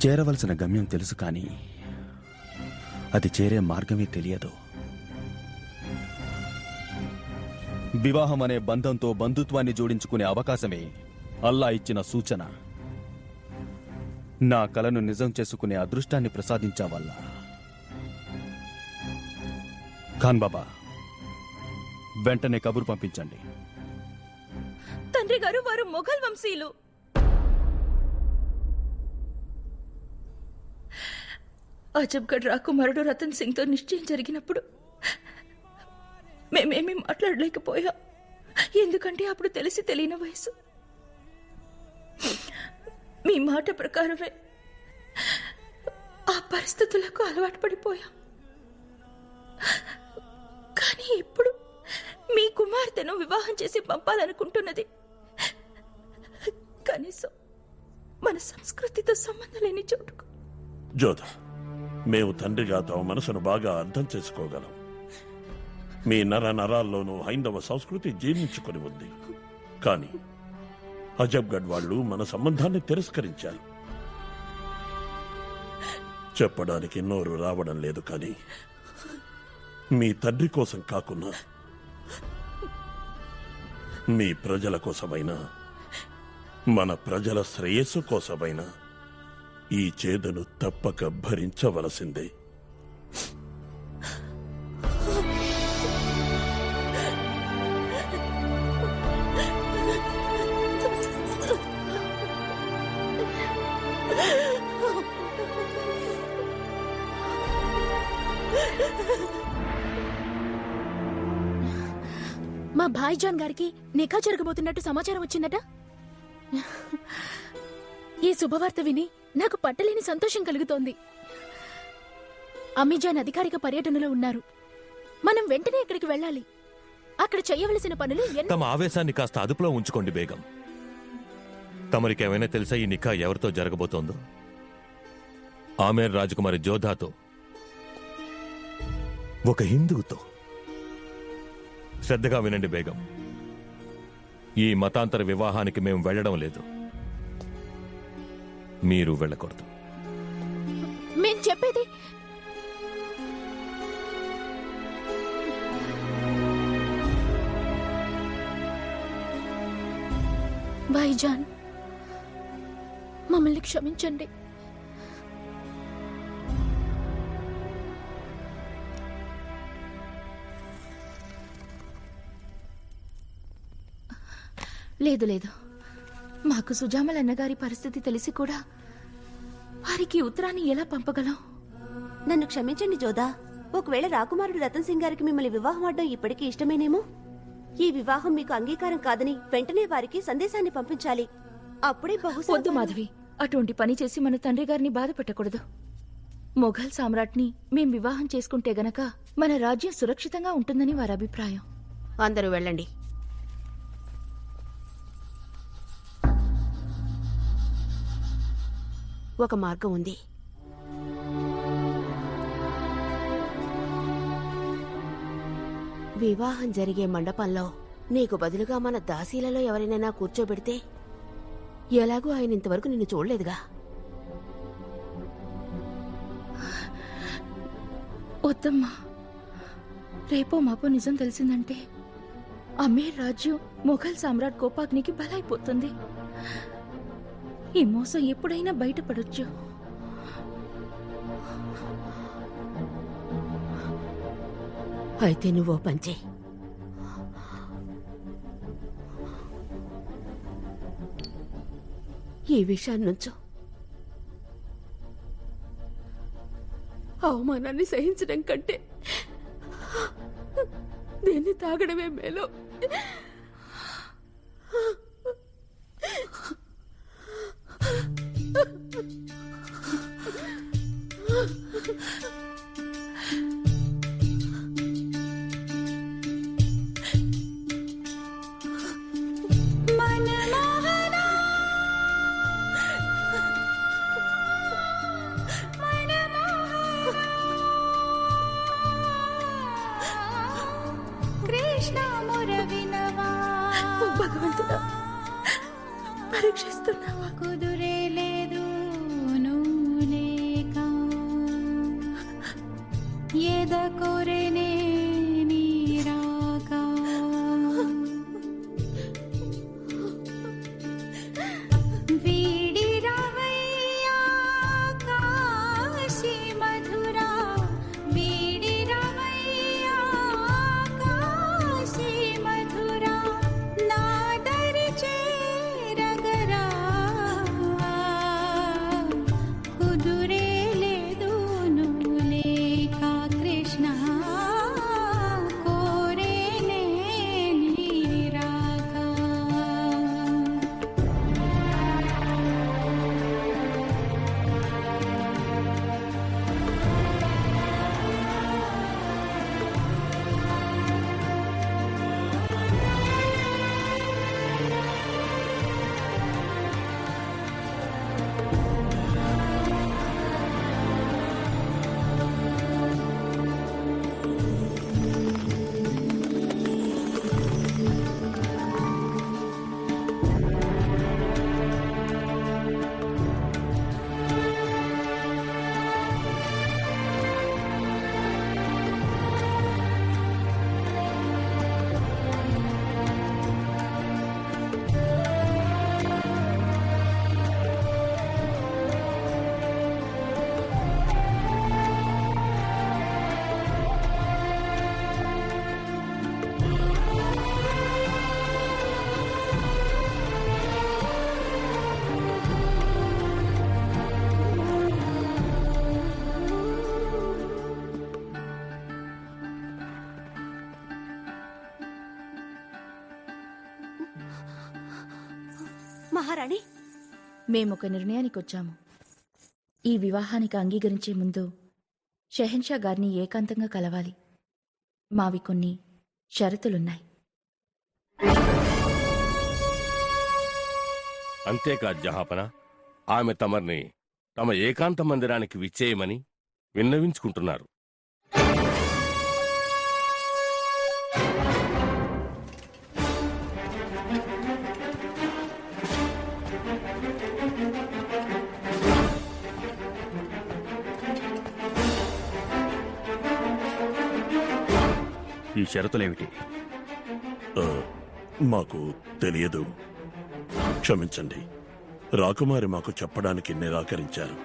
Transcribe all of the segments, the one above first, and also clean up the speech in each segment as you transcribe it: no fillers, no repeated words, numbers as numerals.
చేరవలసిన గమ్యం తెలుసు, కానీ అది చేరే మార్గమే తెలియదు. వివాహం అనే బంధంతో బంధుత్వాన్ని జోడించుకునే అవకాశమే అల్లా ఇచ్చిన సూచన. నా కలను నిజం చేసుకునే అదృష్టాన్ని ప్రసాదించావల్లా. ఖాన్ బాబా, వెంటనే కబురు పంపించండి. తండ్రి గారు, వారు మొఘల్ వంశీయులు. అజబ్గఢ్ రాకుమారుడు రతన్ సింగ్ తో నిశ్చయం జరిగినప్పుడు మేమేమీ మాట్లాడలేకపోయా. ఎందుకంటే అప్పుడు తెలిసి తెలియని వయసు. మీ మాట ప్రకారమే ఆ పరిస్థితులకు అలవాటు పడిపోయాం. కానీ ఇప్పుడు మీ కుమార్తెను వివాహం చేసి పంపాలనుకుంటున్నది కనీసం మన సంస్కృతితో సంబంధం లేని చోటుకు. జోధా, మేము తండ్రిగా తమ మనసును బాగా అర్థం చేసుకోగలం. మీ నర నరాల్లోనూ హైందవ సంస్కృతి జీర్ణించుకుని ఉంది. కానీ అజబ్గఢ్ వాళ్ళు మన సంబంధాన్ని తిరస్కరించారు. చెప్పడానికి నోరు రావడం లేదు, కానీ మీ తండ్రి కోసం కాకున్నా మీ ప్రజల కోసమైనా, మన ప్రజల శ్రేయస్సు కోసమైనా ఈ చేదును తప్పక భరించవలసిందే. మా భాయిజాన్ గారికి నిఖా జరగబోతున్నట్టు సమాచారం వచ్చిందట. ఈ శుభవార్త విని నాకు పట్టలేని సంతోషం కలుగుతోంది. అమ్మీజాన్ అధికారిక పర్యటనలో ఉన్నారు. మనం వెంటనే ఇక్కడికి వెళ్ళాలి. అక్కడ చేయవలసిన పనులు తమ ఆవేశాన్ని కాస్త అదుపులో ఉంచుకోండి బేగం. తమరికేమైనా తెలుసా ఈ నిఖా ఎవరితో జరగబోతోందో? ఆమెర్ రాజకుమారి జోధాతో, ఒక హిందువుతో. శ్రద్ధగా వినండి బేగం, ఈ మతాంతర వివాహానికి మేము వెళ్లడం లేదు. మీరు వెళ్ళకూడదు. మేం చెప్పేది భాయిజాన్, మమ్మల్ని క్షమించండి. లేదు లేదు, మాకు సుజామల్ అన్నగారి పరిస్థితి తెలిసి కూడా వారికి ఉత్తరాన్ని ఎలా పంపగలం? నన్ను క్షమించండి జోదా. ఒకవేళ రాకుమారుడు రతన్ సింగ్ గారికి మిమ్మల్ని వివాహం ఆడడం ఇప్పటికీ ఇష్టమేనేమో. ఈ వివాహం మీకు అంగీకారం కాదని వెంటనే వారికి సందేశాన్ని పంపించాలి. అప్పుడే బహుశా. వద్దు మాధవి, అటువంటి పని చేసి మన తండ్రి గారిని బాధ పెట్టకూడదు. మొఘల్ సామ్రాట్ని మేం వివాహం చేసుకుంటే గనక మన రాజ్యం సురక్షితంగా ఉంటుందని వారి అభిప్రాయం. అందరూ వెళ్ళండి. ఒక మార్గం ఉంది. వివాహం జరిగే మండపంలో నీకు బదులుగా మన దాసీలలో ఎవరినైనా కూర్చోబెడితే, ఎలాగూ ఆయన ఇంతవరకు నిన్ను చూడలేదుగా. వద్దమ్మా, రేపో మాపో నిజం తెలిసిందంటే అమీర్ రాజ్యం మొఘల్ సామ్రాట్ కోపాగ్నికి బలైపోతుంది. ఈ మోసం ఎప్పుడైనా బయటపడొచ్చు. అయితే నువ్వో పంచే. ఈ విషయాన్ని నుంచో అవమానాన్ని సహించడం కంటే దీన్ని తాగడమే మేలు. భగవంతుడా, పరీక్షిస్తున్నావా? కుదురే లేదు నువ్వు మహారాణి, మేమొక నిర్ణయానికి వచ్చాము. ఈ వివాహానికి అంగీకరించే ముందు షెహన్షా గారిని ఏకాంతంగా కలవాలి. మావి కొన్ని షరతులున్నాయి. అంతేకాదు జహాపన, ఆమె తమర్ని తమ ఏకాంత మందిరానికి విచ్చేయమని విన్నవించుకుంటున్నారు. ఈ షరతులేమిటి? మాకు తెలియదు. క్షమించండి, రాకుమారి మాకు చెప్పడానికి నిరాకరించారు.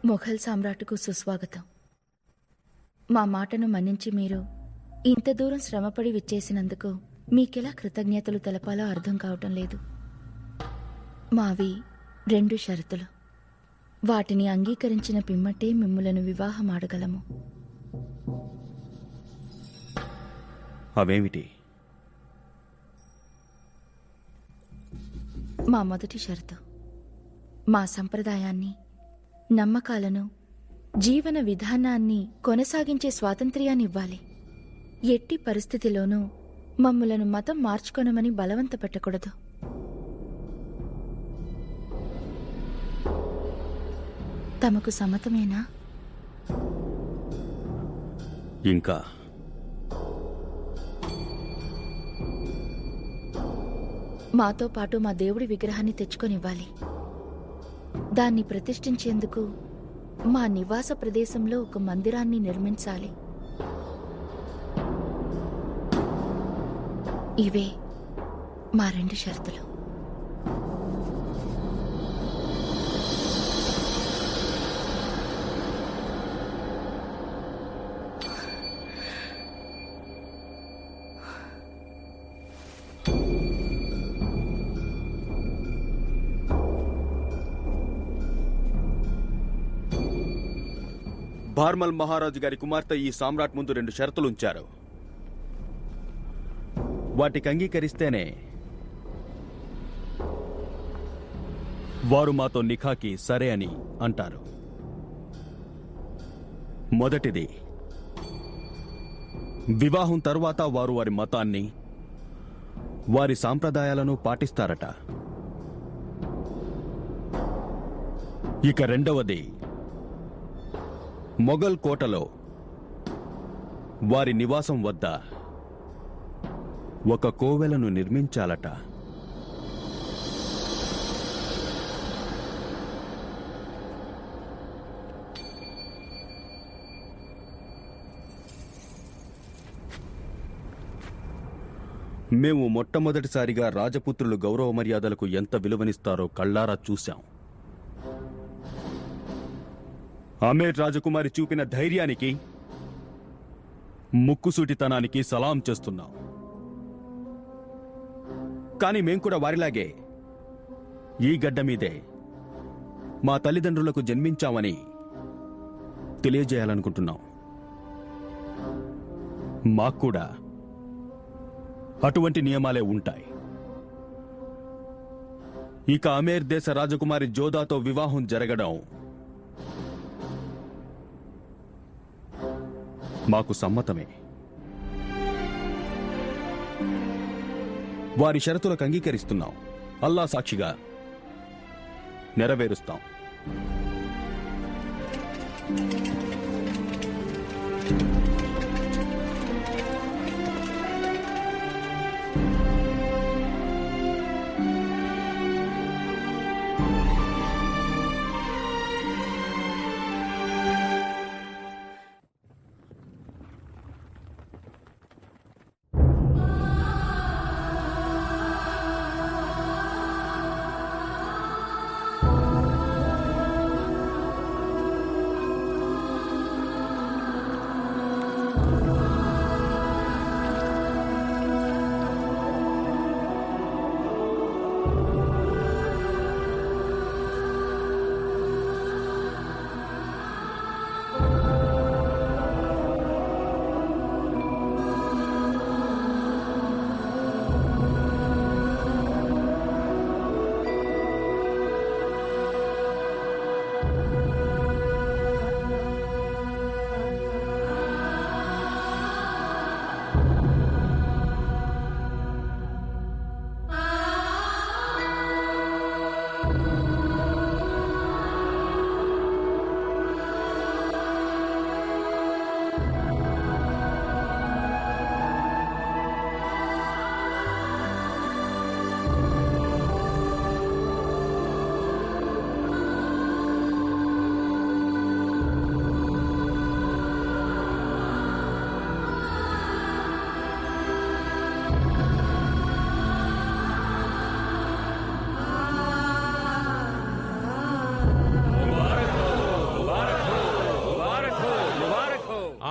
మొఘల్ సామ్రాట్టుకు సుస్వాగతం. మా మాటను మన్నించి మీరు ఇంత దూరం శ్రమపడి విచ్చేసినందుకు మీకెలా కృతజ్ఞతలు తెలపాలో అర్థం కావటం లేదు. మావి 2 షరతులు. వాటిని అంగీకరించిన పిమ్మటే మిమ్ములను వివాహం ఆడగలము. అవేమిటి? మా మొదటి షరతు, మా సంప్రదాయాన్ని, నమ్మకాలను, జీవన విధానాన్ని కొనసాగించే స్వాతంత్ర్యాన్ని ఇవ్వాలి. ఎట్టి పరిస్థితిలోనూ మమ్ములను మతం మార్చుకొనమని బలవంత పెట్టకూడదు. తమకు సమ్మతమేనా? ఇంకా మాతో పాటు మా దేవుడి విగ్రహాన్ని తెచ్చుకొనివ్వాలి. దాన్ని ప్రతిష్ఠించేందుకు మా నివాస ప్రదేశంలో ఒక మందిరాన్ని నిర్మించాలి. ఇవే మా 2 షరతులు. బార్మల్ మహారాజు గారి కుమార్తె ఈ సామ్రాట్ ముందు 2 షరతులుంచారు. వాటికి అంగీకరిస్తేనే వారు మాతో నిఖాకి సరే అని అంటారు. మొదటిది, వివాహం తరువాత వారు వారి మతాన్ని, వారి సాంప్రదాయాలను పాటిస్తారట. ఇక రెండవది, మొఘల్ కోటలో వారి నివాసం వద్ద ఒక కోవెలను నిర్మించాలట. మేము మొట్టమొదటిసారిగా రాజపుత్రులు గౌరవ మర్యాదలకు ఎంత విలువనిస్తారో కళ్ళారా చూశాం. ఆమేర్ రాజకుమారి చూపిన ధైర్యానికి, ముక్కుసూటితనానికి సలాం చేస్తున్నాం. కానీ మేం కూడా వారిలాగే ఈ గడ్డ మీదే మా తల్లిదండ్రులకు జన్మించామని తెలియజేయాలనుకుంటున్నాం. మాక్కూడా అటువంటి నియమాలే ఉంటాయి. ఇక అమేర్ దేశ రాజకుమారి జోదాతో వివాహం జరగడం మాకు సమ్మతమే. వారి షరతులకు అంగీకరిస్తున్నాం. అల్లా సాక్షిగా నెరవేరుస్తాం.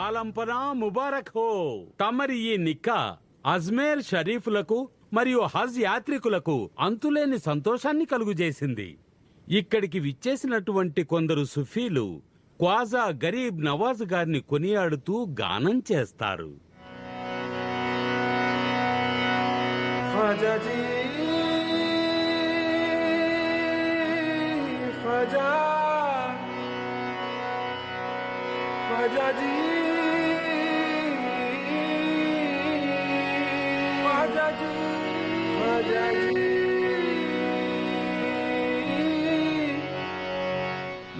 ఆలంపనా ముబారక్ హో. తమరి ఈ నిక్కా అజ్మేర్ షరీఫ్లకు మరియు హజ్ యాత్రికులకు అంతులేని సంతోషాన్ని కలుగుజేసింది. ఇక్కడికి విచ్చేసినటువంటి కొందరు సుఫీలు ఖ్వాజా గరీబ్ నవాజ్ గారిని కొనియాడుతూ గానం చేస్తారు.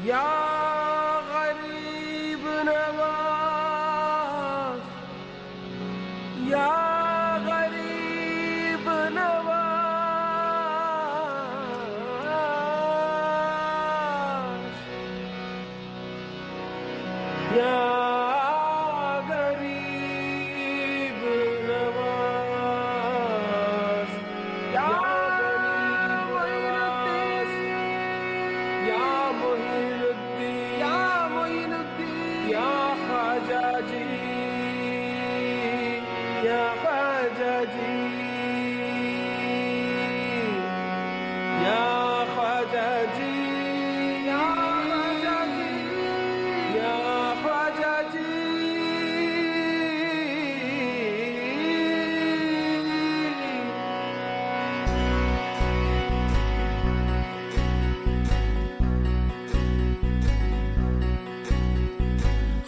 या गरीब नवाज, या गरीब नवाज, या गरीब नवाज, या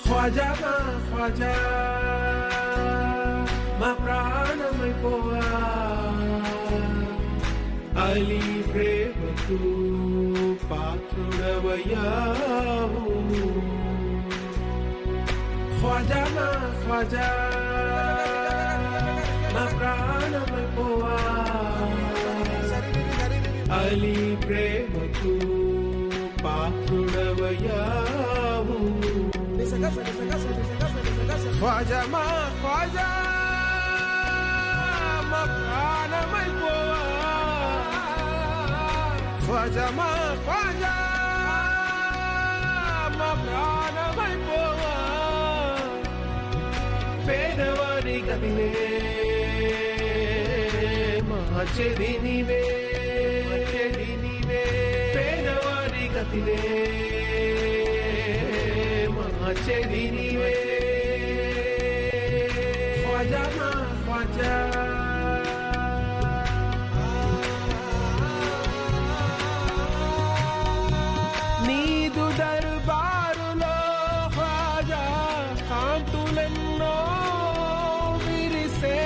ख्वाजा ख्वाजा మా ప్రాణమైపోవా అలీ ప్రేమకు పాత్రుడవయ్యావు ఖ్వాజా ఖ్వాజా మా ప్రాణమైపోవా అలీ ప్రేమకు పాత్రుడవయ్యావు ख्वाजा ख्वाजा మా ప్రాణమైపోవా ख्वाजा ख्वाजा మా ప్రాణమైపోవా పేదవాడి గతినే మార్చేది నీవే పేదవాడి గతినే మార్చేది నీవే ख्वाजा ख्वाजा నీదు దర్బారులో ఖ్వాజా కాంతులెన్నో విరిసే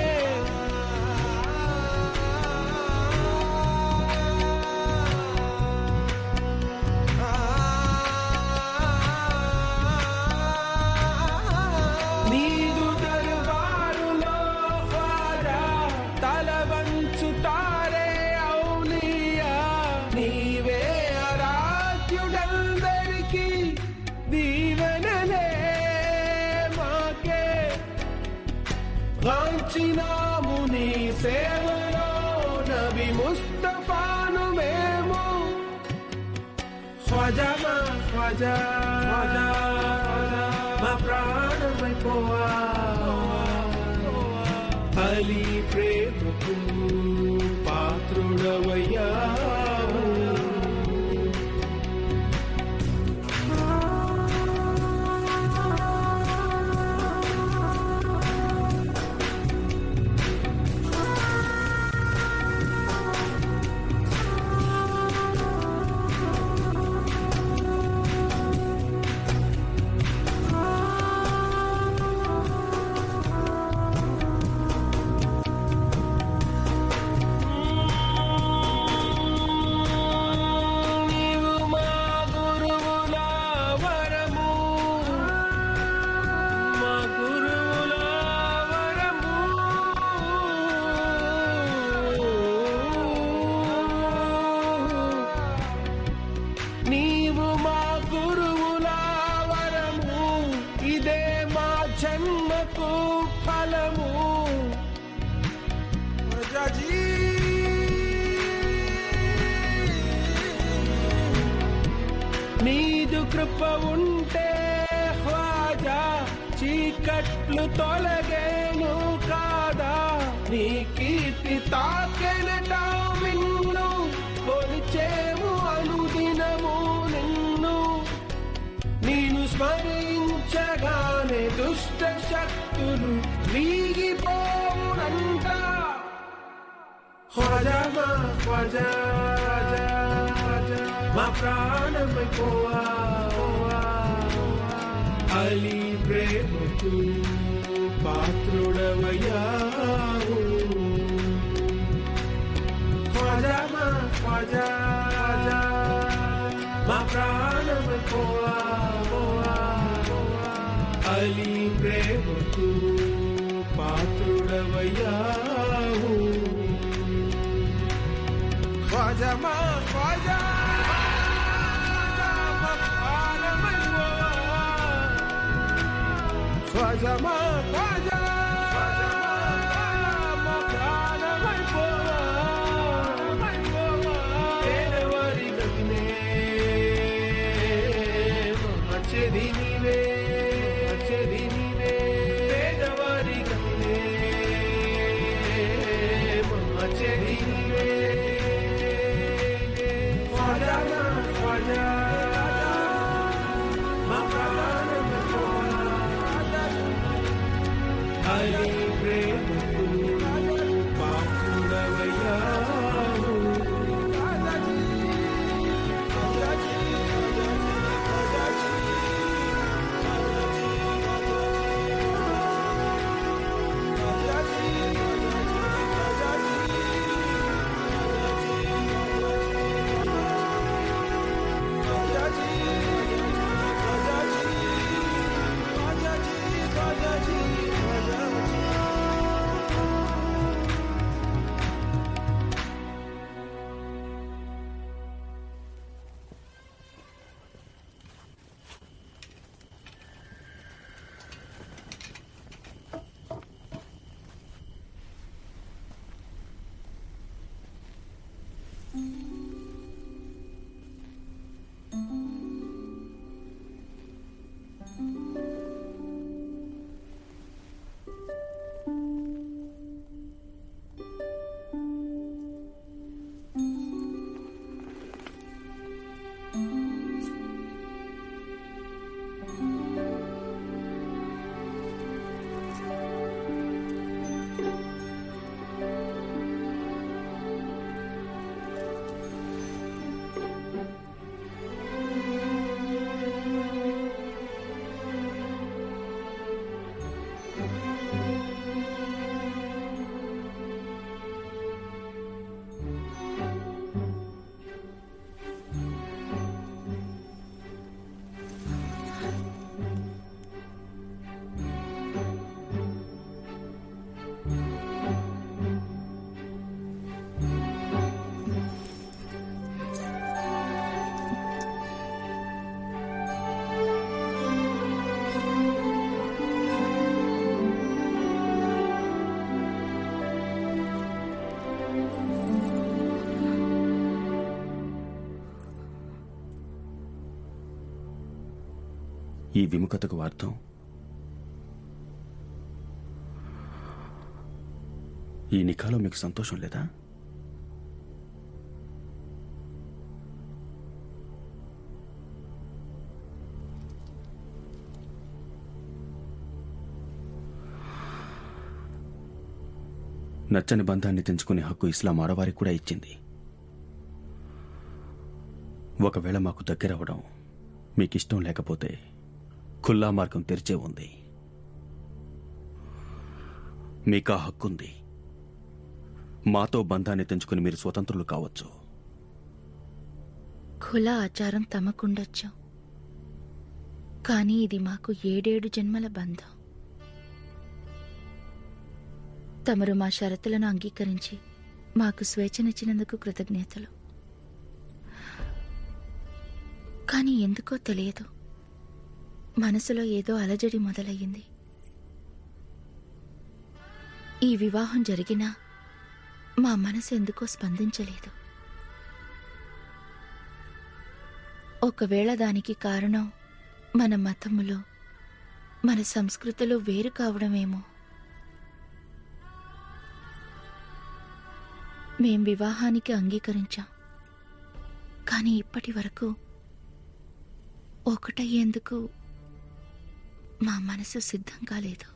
నీదు దర్బారులో ఖ్వాజా తల వంచుతారే ఔలియా నీవే ఆరాధ్యుడందరికీ దీవెనలే మాకే గాంచినాము నీ సేవలో నబి ముస్తఫాను మేము ఖ్వాజా ఖ్వాజా మా ప్రాణమైపోవా అలీ ప్రేమకు పాత్రుడవయ్యా శ్రమకు ఫలము ఖ్వాజాజీ నీదు కృప ఉంటే ఖ్వాజా చీకట్లు తొలగేను కాదా నీ కీర్తి తాకెనట మిన్ను కొలిచేము అనుదినము నిన్ను నేను స్మరించగానే దుష్ట శక్తులు వీగిపోవునంట ఖ్వాజా మా ఖ్వాజా మా ప్రాణమైపోవా అలీ ప్రేమకు పాత్రుడవయ్యావు ఖ్వాజా మా ఖ్వాజా మా ప్రాణమైపోవా అలీ ప్రేమకు పాత్రుడవయ్యావు ఖ్వాజా మా ఖ్వాజా ఖ్వాజా మా ఖ్వాజా మా ప్రాణమైపోవా పేదవారి గతినే వచ్చేది నీవే పేదవారి గతినే వచ్చేది నీవే ఖ్వాజా మా ఖ్వాజా మా ప్రాణమైపోవా అలీ ప్రేమకు పాత్రుడవయ్యావు ఈ విముఖతకు అర్థం ఈ నిఖాలో మీకు సంతోషం లేదా? నచ్చని బంధాన్ని తెంచుకునే హక్కు ఇస్లాం ఆడవారికి కూడా ఇచ్చింది. ఒకవేళ మాకు దగ్గరవడం మీకిష్టం లేకపోతే ఖుల్లా మార్గం తెరిచే ఉంది. మీకా హక్కుంది. మాతో బంధాన్ని తెంచుకుని మీరు స్వతంత్రులు కావచ్చు. ఖులా ఆచారం తమకుండొచ్చు, కానీ ఇది మాకు 7 జన్మల బంధం. తమరు మా షరతులను అంగీకరించి మాకు స్వేచ్ఛనిచ్చినందుకు కృతజ్ఞతలు. కానీ ఎందుకో తెలియదు, మనసులో ఏదో అలజడి మొదలయ్యింది. ఈ వివాహం జరిగినా మా మనసు ఎందుకో స్పందించలేదు. ఒకవేళ దానికి కారణం మన మతములో, మన సంస్కృతిలో వేరు కావడమేమో. మేం వివాహానికి అంగీకరించాం, కానీ ఇప్పటి వరకు ఒకటయ్యేందుకు మా మనసు సిద్ధం కాలేదు.